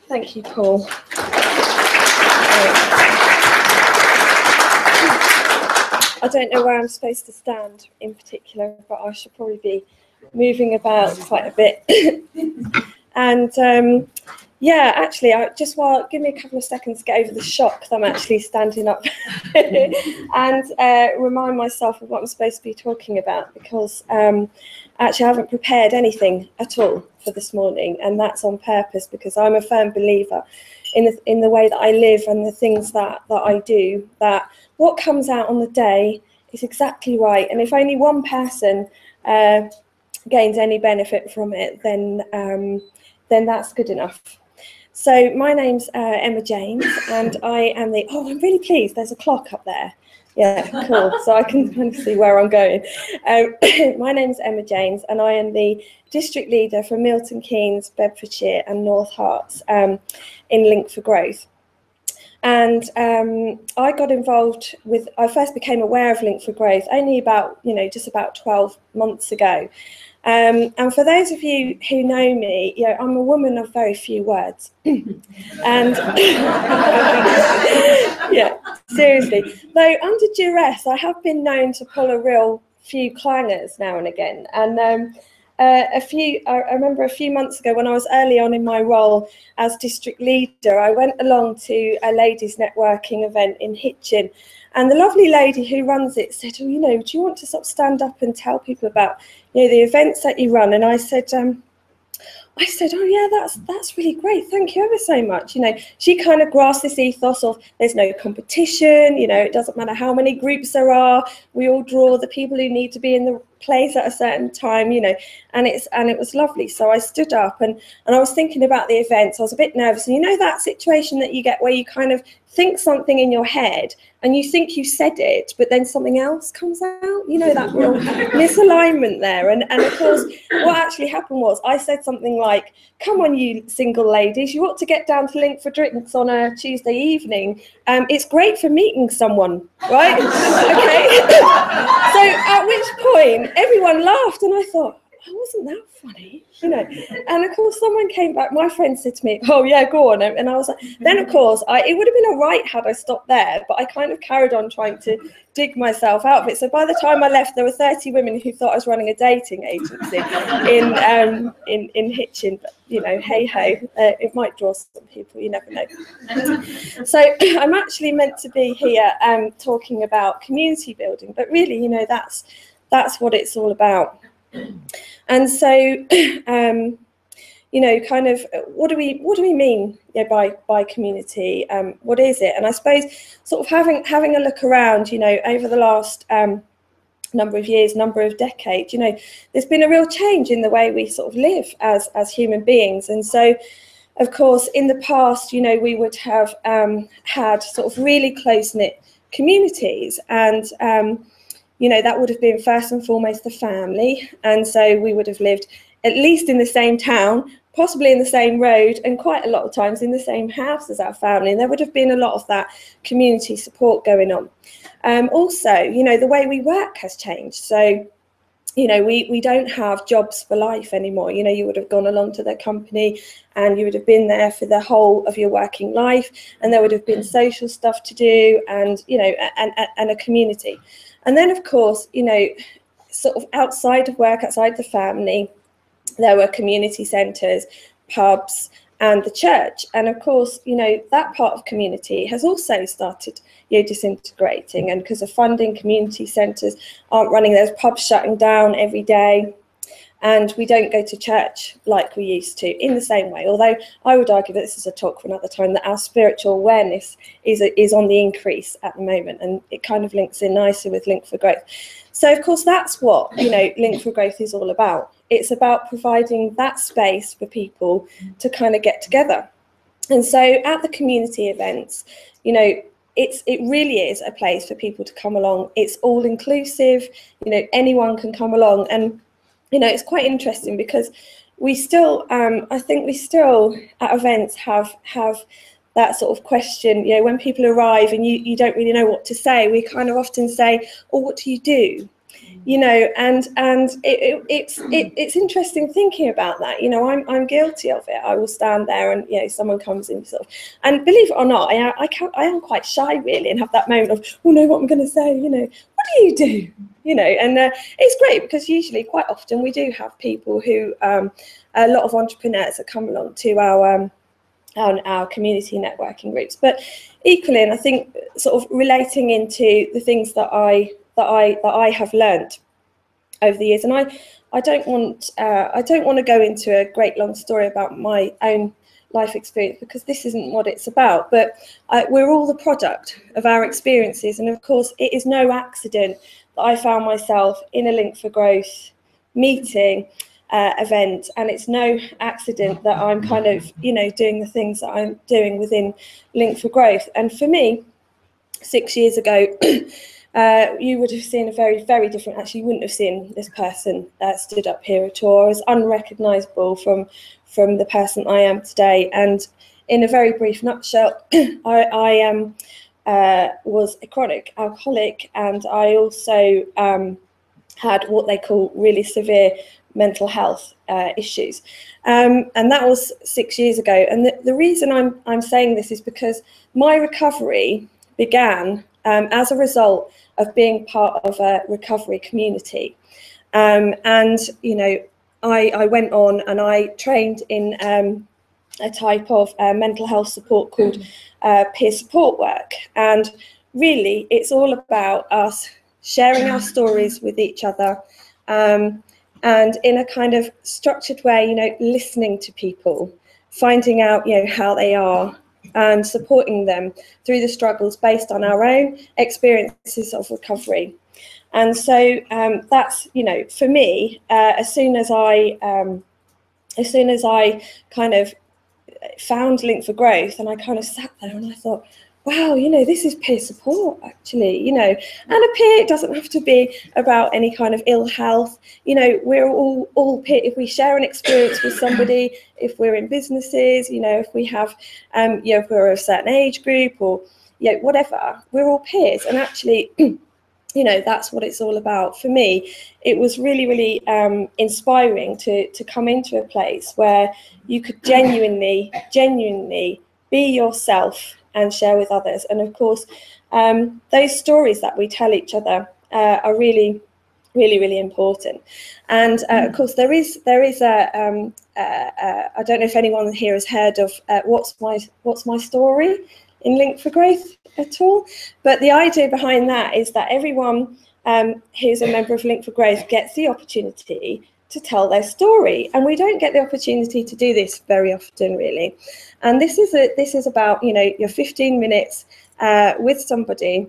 Thank you, Paul. I don't know where I'm supposed to stand in particular, but I should probably be moving about quite a bit. And yeah, actually, give me a couple of seconds to get over the shock that I'm actually standing up and remind myself of what I'm supposed to be talking about, because actually I haven't prepared anything at all for this morning, and that's on purpose, because I'm a firm believer in the way that I live and the things that I do, that what comes out on the day is exactly right. And if only one person gains any benefit from it, then that's good enough. So my name's Emma Jaynes, and I am I'm really pleased there's a clock up there. Yeah, cool. So I can kind of see where I'm going. My name's Emma Jaynes, and I am the district leader for Milton Keynes, Bedfordshire and North Herts in Link4Growth. And I got involved I first became aware of Link4Growth only just about 12 months ago. And for those of you who know me, I'm a woman of very few words. And yeah, seriously. Though under duress, I have been known to pull a real few clangers now and again. And I remember a few months ago when I was early on in my role as district leader, I went along to a ladies' networking event in Hitchin, and the lovely lady who runs it said, do you want to sort of stand up and tell people about the events that you run? And I said, oh yeah, that's really great. Thank you ever so much. She kind of grasped this ethos of there's no competition. It doesn't matter how many groups there are. We all draw the people who need to be in the place at a certain time. And it was lovely. So I stood up and I was thinking about the events. I was a bit nervous. And that situation that you get where you kind of think something in your head and you think you said it, but then something else comes out. That real misalignment there. And of course, what actually happened was I said something like, come on, you single ladies, you ought to get down to Link for drinks on a Tuesday evening. It's great for meeting someone, right? Okay. So at which point everyone laughed, and I thought, oh, wasn't that funny? And of course someone came back, my friend said to me, oh yeah, go on. And I was like, then of course it would have been all right had I stopped there, but I kind of carried on trying to dig myself out of it. So by the time I left, there were 30 women who thought I was running a dating agency in Hitchin. But hey ho, it might draw some people, you never know. So I'm actually meant to be here talking about community building, but really that's what it's all about. And so kind of what do we mean by community? What is it? And I suppose sort of having a look around over the last number of years, number of decades, there's been a real change in the way we sort of live as human beings. And so of course in the past we would have had sort of really close-knit communities, and that would have been first and foremost the family. And so we would have lived at least in the same town, possibly in the same road, and quite a lot of times in the same house as our family. And there would have been a lot of that community support going on. Also, the way we work has changed. So, we don't have jobs for life anymore. You would have gone along to the company and you would have been there for the whole of your working life, and there would have been social stuff to do, and, and a community. And then, of course, sort of outside of work, outside the family, there were community centres, pubs, and the church. And of course, that part of community has also started disintegrating. And because of funding, community centres aren't running. There's pubs shutting down every day. And we don't go to church like we used to in the same way. Although I would argue that this is a talk for another time, that our spiritual awareness is on the increase at the moment. And it kind of links in nicely with Link4Growth. So, of course, that's what, Link4Growth is all about. It's about providing that space for people to kind of get together. And so at the community events, it really is a place for people to come along. It's all inclusive, anyone can come along. And it's quite interesting because we still, I think we still at events have that sort of question, when people arrive and you don't really know what to say, we kind of often say, oh, what do you do? you know, and it's interesting thinking about that. You know, I'm guilty of it. I will stand there and, you know, someone comes in sort of, and believe it or not, I am quite shy really, and have that moment of, oh no, what I'm going to say, you know, what do you do? You know, and it's great because usually quite often we do have people who, a lot of entrepreneurs that come along to our community networking groups, but equally, and I think sort of relating into the things that I have learned over the years, and I don't want to go into a great long story about my own life experience, because this isn't what it's about, but we're all the product of our experiences, and of course it is no accident that I found myself in a Link4Growth meeting event, and it's no accident that I'm kind of, you know, doing the things that I'm doing within Link4Growth. And for me, 6 years ago, you would have seen a very, very different, actually you wouldn't have seen this person stood up here at all. I was unrecognisable from the person I am today. And in a very brief nutshell, I was a chronic alcoholic, and I also had what they call really severe mental health issues, and that was 6 years ago. And the reason I'm saying this is because my recovery began as a result of being part of a recovery community, and you know, I went on and I trained in a type of mental health support called peer support work, and really it's all about us sharing our stories with each other, and in a kind of structured way, you know, listening to people, finding out, you know, how they are, and supporting them through the struggles based on our own experiences of recovery. And so that's, you know, for me, as soon as I kind of found Link4Growth, and I kind of sat there and I thought, wow, you know, this is peer support actually, you know, and a peer, it doesn't have to be about any kind of ill health, you know, we're all peer. If we share an experience with somebody, if we're in businesses, you know, if we have, you know, if we're a certain age group, or, you know, whatever, we're all peers. And actually, you know, that's what it's all about. For me, it was really, really inspiring to come into a place where you could genuinely be yourself and share with others. And of course, those stories that we tell each other are really, really, really important. And of course, there is a I don't know if anyone here has heard of what's my story in Link4Growth at all, but the idea behind that is that everyone who's a member of Link4Growth gets the opportunity to tell their story, and we don't get the opportunity to do this very often, really. And this is about, you know, your 15 minutes with somebody,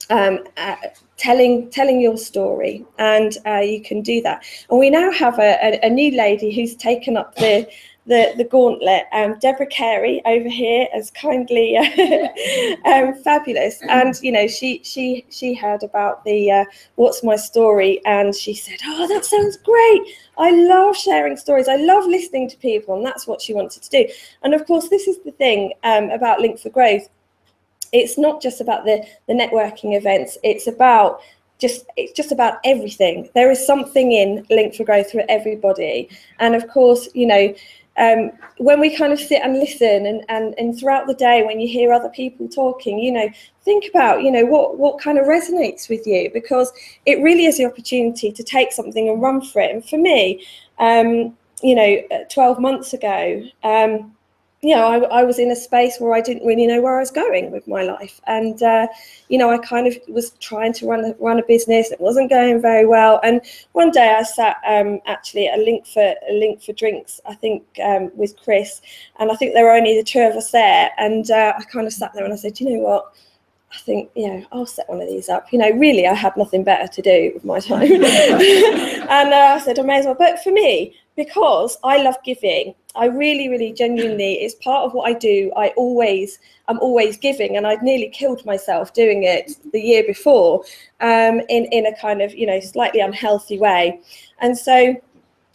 telling your story, and you can do that. And we now have a new lady who's taken up the gauntlet, Deborah Carey over here, as kindly fabulous. And you know, she heard about the what's my story, and she said, oh, that sounds great, I love sharing stories, I love listening to people, and that's what she wanted to do. And of course, this is the thing about Link4Growth, it's not just about the networking events, it's just about everything. There is something in Link4Growth for everybody. And of course, you know, when we kind of sit and listen, and throughout the day, when you hear other people talking, you know, think about, you know, what kind of resonates with you, because it really is the opportunity to take something and run for it. And for me, you know, 12 months ago, you know, I was in a space where I didn't really know where I was going with my life. And, you know, I kind of was trying to run a business. It wasn't going very well. And one day I sat actually at a Link for Drinks, I think, with Chris. And I think there were only the two of us there. And I kind of sat there and I said, you know what? I think, you know, I'll set one of these up. You know, really, I had nothing better to do with my time. And I said, I may as well. But for me, because I love giving, I really, really genuinely, it's part of what I do. I'm always giving, and I'd nearly killed myself doing it the year before, in a kind of, you know, slightly unhealthy way. And so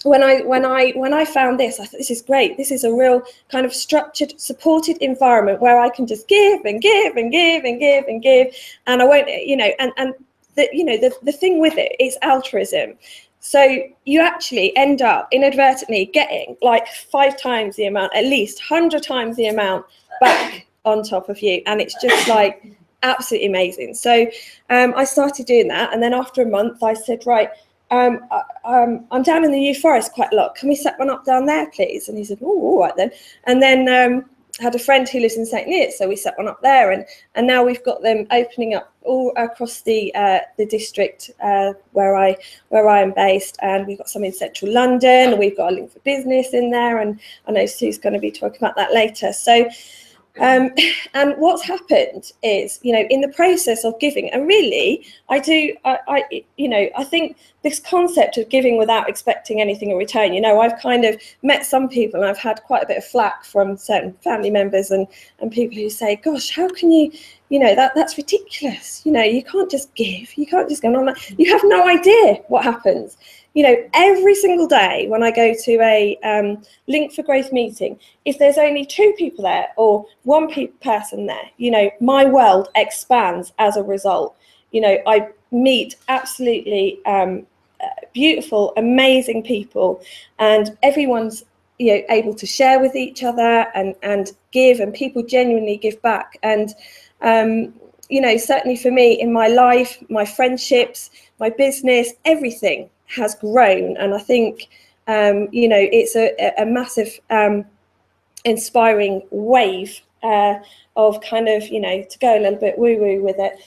when I found this, I thought, this is great. This is a real kind of structured, supported environment where I can just give and give and give and give and give, and I won't, you know, and the thing with it is altruism. So you actually end up inadvertently getting like 5 times the amount, at least 100 times the amount back on top of you. And it's just like absolutely amazing. So I started doing that. And then after a month, I said, right, I'm down in the New Forest quite a lot. Can we set one up down there, please? And he said, oh, all right then. And then had a friend who lives in St. Neots, so we set one up there, and now we've got them opening up all across the district where I am based, and we've got some in central London, and we've got a Link for Business in there, and I know Sue's going to be talking about that later. So and what's happened is, in the process of giving, and really I think this concept of giving without expecting anything in return, I've kind of met some people, and I've had quite a bit of flack from certain family members and people who say, gosh, how can you, that's ridiculous. You can't just give, you can't just go on. You have no idea what happens. Every single day when I go to a Link4Growth meeting, if there's only 2 people there or 1 person there, my world expands as a result. I meet absolutely beautiful, amazing people, and everyone's able to share with each other and give, and people genuinely give back. And certainly for me in my life, my friendships, my business, everything has grown. And I think it's a massive inspiring wave of kind of to go a little bit woo-woo with it,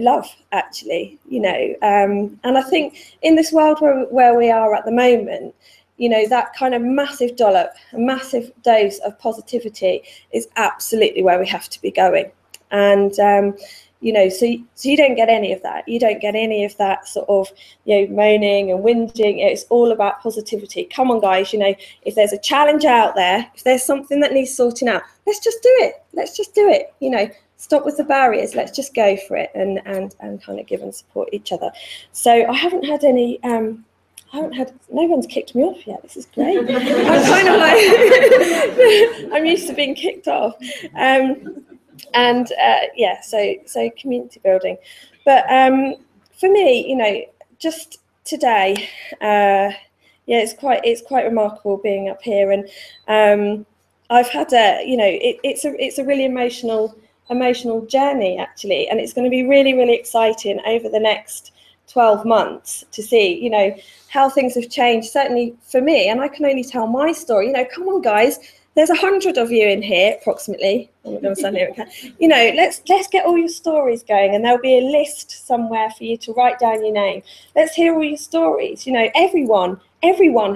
love actually, and I think in this world where we are at the moment, that kind of massive dollop, a massive dose of positivity is absolutely where we have to be going. And so you don't get any of that. You don't get any of that sort of, moaning and whinging. It's all about positivity. Come on, guys, if there's a challenge out there, if there's something that needs sorting out, let's just do it. Let's just do it. Stop with the barriers. Let's just go for it and kind of give and support each other. So I haven't had any, no one's kicked me off yet. This is great. I'm kind of like, I'm used to being kicked off. So community building, but for me, just today, it's quite remarkable being up here, and I've had it's a really emotional journey actually, and it's going to be really, really exciting over the next 12 months to see how things have changed, certainly for me. And I can only tell my story. Come on, guys. There's 100 of you in here, approximately. I'm not going to stand here. Let's get all your stories going, and there'll be a list somewhere for you to write down your name. Let's hear all your stories. Everyone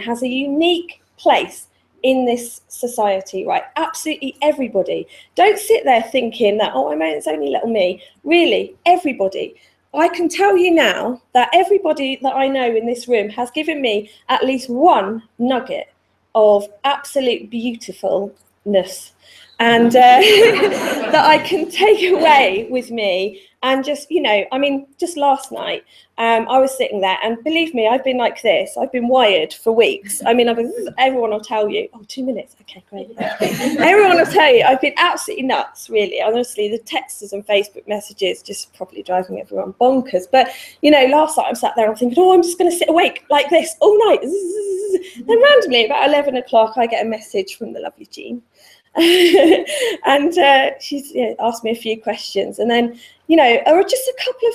has a unique place in this society, right? Absolutely everybody. Don't sit there thinking that, it's only little me. Really, everybody. I can tell you now that everybody that I know in this room has given me at least one nugget of absolute beautifulness, and that I can take away with me. And just, just last night, I was sitting there, and believe me, I've been like this. I've been wired for weeks. Everyone will tell you, 2 minutes. Okay, great. Everyone will tell you, I've been absolutely nuts, really. Honestly, the texts and Facebook messages just probably driving everyone bonkers. But, last night I'm sat there and I'm thinking, I'm just going to sit awake like this all night. Then randomly, about 11 o'clock, I get a message from the lovely Jaynes. And she's asked me a few questions, and then or just a couple of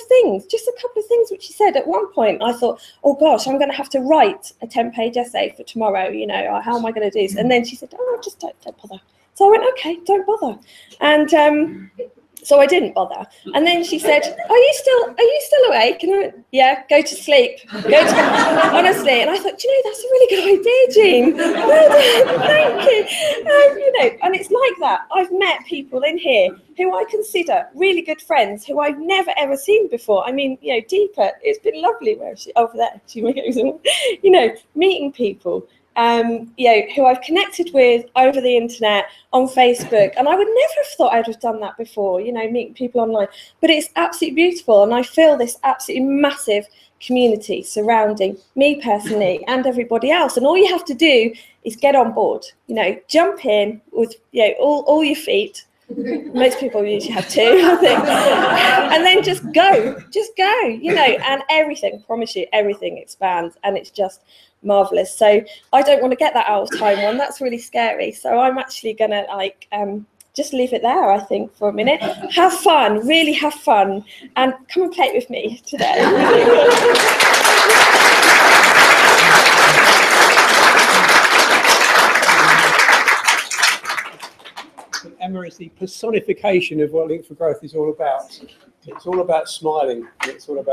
things which she said. At one point I thought, oh gosh, I'm going to have to write a 10-page essay for tomorrow, how am I going to do this? And then she said, just don't bother. So I went, okay, don't bother. And so I didn't bother. And then she said, are you still awake? And I went, yeah, go to sleep. Honestly. And I thought, that's a really good idea, Jaynes. Well done, thank you. And it's like that. I've met people in here who I consider really good friends, who I've never ever seen before. Deepa, it's been lovely. Where is she? Over there. She goes, meeting people. Who I've connected with over the internet, on Facebook, and I would never have thought I'd have done that before, meeting people online. But it's absolutely beautiful, and I feel this absolutely massive community surrounding me personally and everybody else. And all you have to do is get on board, jump in with all your feet, Most people usually have 2, I think. And then just go, you know, and everything, promise you, everything expands, and it's just marvelous. So I don't want to get that out of time one. That's really scary. So I'm actually going to like just leave it there, I think, for a minute. Have fun, really have fun, and come and play with me today. Emma is the personification of what Link4Growth is all about. It's all about smiling. It's all about